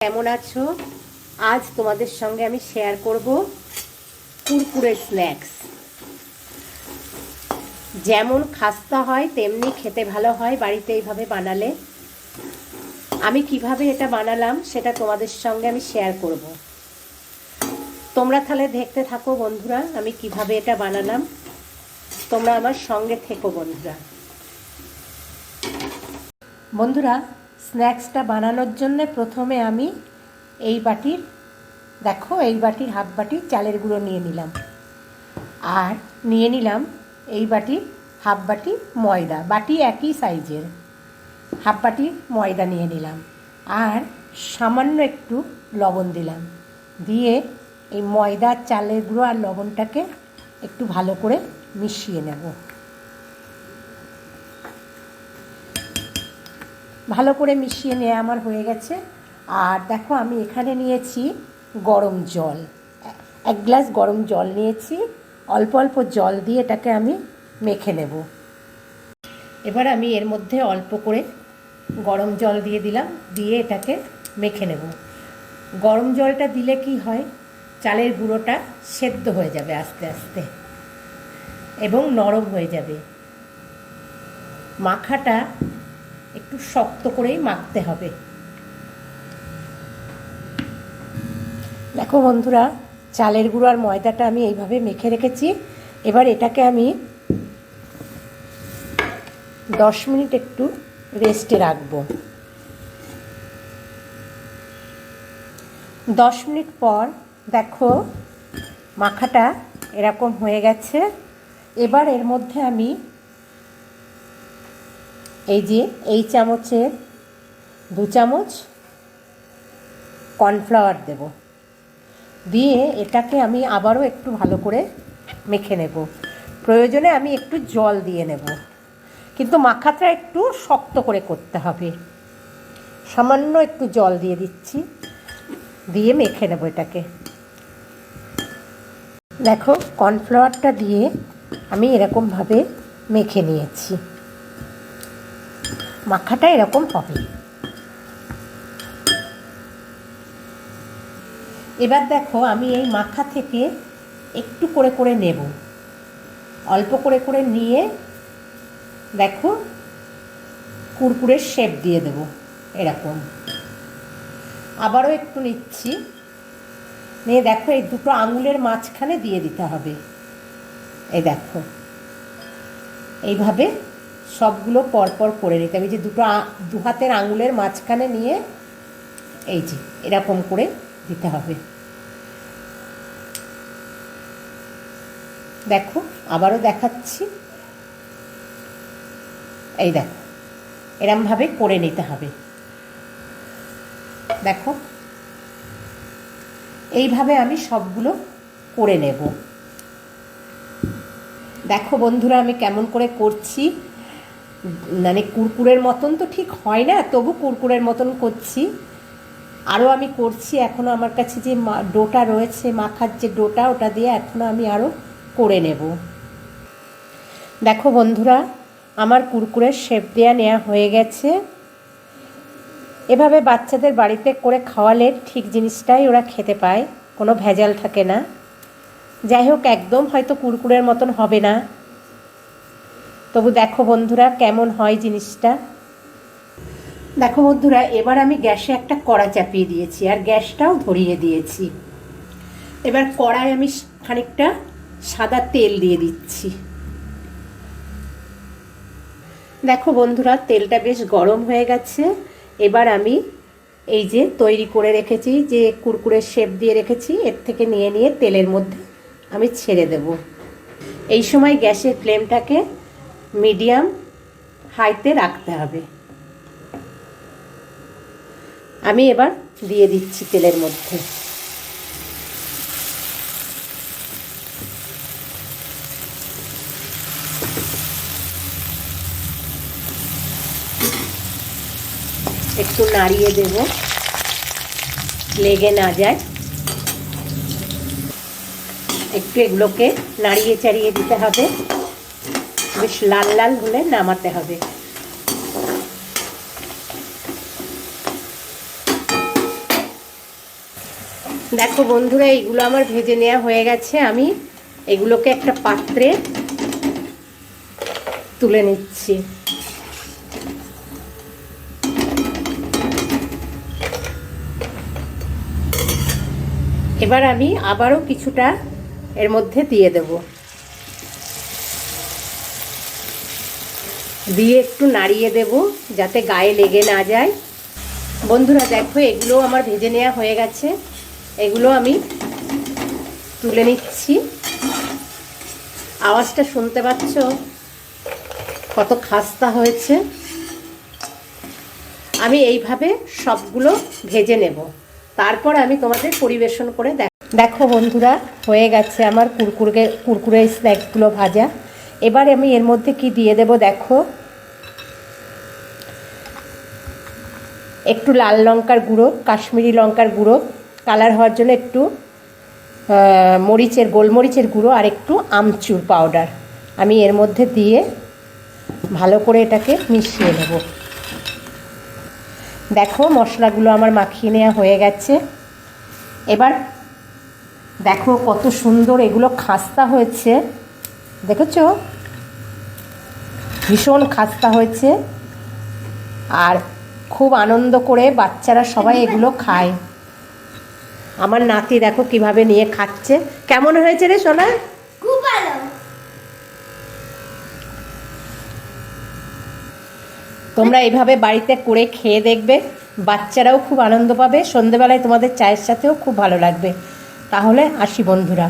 কেমন আছো? আজ তোমাদের সঙ্গে আমি শেয়ার করব কুরকুরে স্ন্যাক্স। যেমন খাস্তা হয় তেমনি খেতে ভালো হয় বাড়িতে এইভাবে বানালে। আমি কিভাবে এটা বানালাম সেটা তোমাদের সঙ্গে আমি শেয়ার করব। তোমরা তাহলে দেখতে থাকো বন্ধুরা, আমি কিভাবে এটা বানালাম। তোমরা আমার সঙ্গে থেকো বন্ধুরা। বন্ধুরা, স্ন্যাক্সটা বানানোর জন্য প্রথমে আমি এই বাটির হাফ বাটি চালের গুঁড়ো নিয়ে নিলাম, আর নিয়ে নিলাম এই বাটির হাফ বাটি ময়দা। বাটি একই সাইজের, হাফ বাটি ময়দা নিয়ে নিলাম, আর সামান্য একটু লবণ দিলাম। দিয়ে এই ময়দা, চালের গুঁড়ো আর লবণটাকে একটু ভালো করে মিশিয়ে নেব। ভালো করে মিশিয়ে নেওয়া আমার হয়ে গেছে। আর দেখো, আমি এখানে নিয়েছি গরম জল, 1 গ্লাস গরম জল নিয়েছি। অল্প অল্প জল দিয়ে এটাকে আমি মেখে নেব। এবার আমি এর মধ্যে অল্প করে গরম জল দিয়ে দিলাম, দিয়ে এটাকে মেখে নেব। গরম জলটা দিলে কি হয়, চালের গুঁড়োটা সেদ্ধ হয়ে যাবে আস্তে আস্তে এবং নরম হয়ে যাবে। মাখাটা একটু শক্ত করেই মাখতে হবে। দেখো বন্ধুরা, চালের গুঁড়ো আর ময়দাটা আমি এইভাবে মেখে রেখেছি। এবার এটাকে আমি 10 মিনিট একটু রেস্টে রাখবো। 10 মিনিট পর দেখো মাখাটা এরকম হয়ে গেছে। এবার এর মধ্যে আমি এই চামচের 2 চামচ কর্নফ্লাওয়ার দেব। দিয়ে এটাকে আমি আবারও একটু ভালো করে মেখে নেব। প্রয়োজনে আমি একটু জল দিয়ে নেব, কিন্তু মাখাটা একটু শক্ত করে করতে হবে। সামান্য একটু জল দিয়ে দিচ্ছি, দিয়ে মেখে নেব এটাকে। দেখো, কর্নফ্লাওয়ারটা দিয়ে আমি এরকমভাবে মেখে নিয়েছি। মাখাটা এরকম হবে। এবার দেখো, আমি এই মাখা থেকে একটু করে করে নেব, অল্প করে করে নিয়ে দেখো কুরকুরের শেপ দিয়ে দেব এরকম। আবারও একটু নিচ্ছি, নিয়ে দেখো এই দুটো আঙুলের মাঝখানে দিয়ে দিতে হবে। এই দেখো, এইভাবে সবগুলো পরপর করে নিতে হবে। যে দু হাতের আঙুলের মাঝখানে নিয়ে এরকম করে দিতে হবে। দেখো, আবারও দেখাচ্ছি। এই দেখো, এরমভাবে করে নিতে হবে। দেখো, এইভাবে আমি সবগুলো করে নেব। দেখো বন্ধুরা, আমি কেমন করে করছি। মানে কুরকুরের মতন তো ঠিক হয় না, তবু কুরকুরের মতন করছি। আরও আমি করছি, এখনও আমার কাছে যে ডোটা রয়েছে, মাখার যে ডোটা, ওটা দিয়ে এখনও আমি আরও করে নেব। দেখো বন্ধুরা, আমার কুরকুরের শেপ নেওয়া হয়ে গেছে। এভাবে বাচ্চাদের বাড়িতে করে খাওয়ালে ঠিক জিনিসটাই ওরা খেতে পায়, কোনো ভেজাল থাকে না। যাই হোক, একদম হয়তো কুরকুরের মতন হবে না, তবু দেখো বন্ধুরা কেমন হয় জিনিসটা। দেখো বন্ধুরা, এবার আমি গ্যাসে একটা কড়া চাপিয়ে দিয়েছি, আর গ্যাসটাও ধরিয়ে দিয়েছি। এবার কড়ায় আমি খানিকটা সাদা তেল দিয়ে দিচ্ছি। দেখো বন্ধুরা, তেলটা বেশ গরম হয়ে গেছে। এবার আমি এই যে তৈরি করে রেখেছি, যে কুরকুরের শেপ দিয়ে রেখেছি, এর থেকে নিয়ে নিয়ে তেলের মধ্যে আমি ছেড়ে দেব। এই সময় গ্যাসের ফ্লেমটাকে মিডিয়াম হাইতে রাখতে হবে। আমি এবার দিয়ে দিচ্ছি তেলের মধ্যে। একটু নাড়িয়ে দেব, লেগে না যায়। একটু এগুলোকে নাড়িয়ে চাড়িয়ে দিতে হবে, বেশ লাল লাল হলে নামাতে হবে। দেখো বন্ধুরা, এইগুলো আমার ভেজে নেওয়া হয়ে গেছে। আমি এগুলোকে একটা পাত্রে তুলে নিচ্ছি। এবার আমি আবারও কিছুটা এর মধ্যে দিয়ে দেব, দিয়ে একটু নাড়িয়ে দেব যাতে গায়ে লেগে না যায়। বন্ধুরা দেখো, এগুলো আমার ভেজে নেওয়া হয়ে গেছে। এগুলো আমি তুলে নিচ্ছি। আওয়াজটা শুনতে পাচ্ছ কত খাস্তা হয়েছে। আমি এইভাবে সবগুলো ভেজে নেব, তারপর আমি তোমাদের পরিবেশন করে দেখো বন্ধুরা, হয়ে গেছে আমার কুরকুরে স্ন্যাক্সগুলো ভাজা। এবার আমি এর মধ্যে কি দিয়ে দেব দেখো, একটু লাল লঙ্কার গুঁড়ো, কাশ্মীরি লঙ্কার গুঁড়ো কালার হওয়ার জন্য, একটু গোলমরিচের গুঁড়ো, আর একটু আমচুর পাউডার আমি এর মধ্যে দিয়ে ভালো করে এটাকে মিশিয়ে নেব। দেখো মশলাগুলো আমার মাখিয়ে নেওয়া হয়ে গেছে। এবার দেখো কত সুন্দর এগুলো খাস্তা হয়েছে, দেখেছো? ভীষণ খাস্তা হয়েছে, আর খুব আনন্দ করে বাচ্চারা সবাই এগুলো খায়। আমার নাতি দেখো কিভাবে নিয়ে খাচ্ছে। কেমন হয়েছে রে সোনা? খুব ভালো। তোমরা এইভাবে বাড়িতে করে খেয়ে দেখবে, বাচ্চারাও খুব আনন্দ পাবে। সন্ধেবেলায় তোমাদের চায়ের সাথেও খুব ভালো লাগবে। তাহলে আসি বন্ধুরা।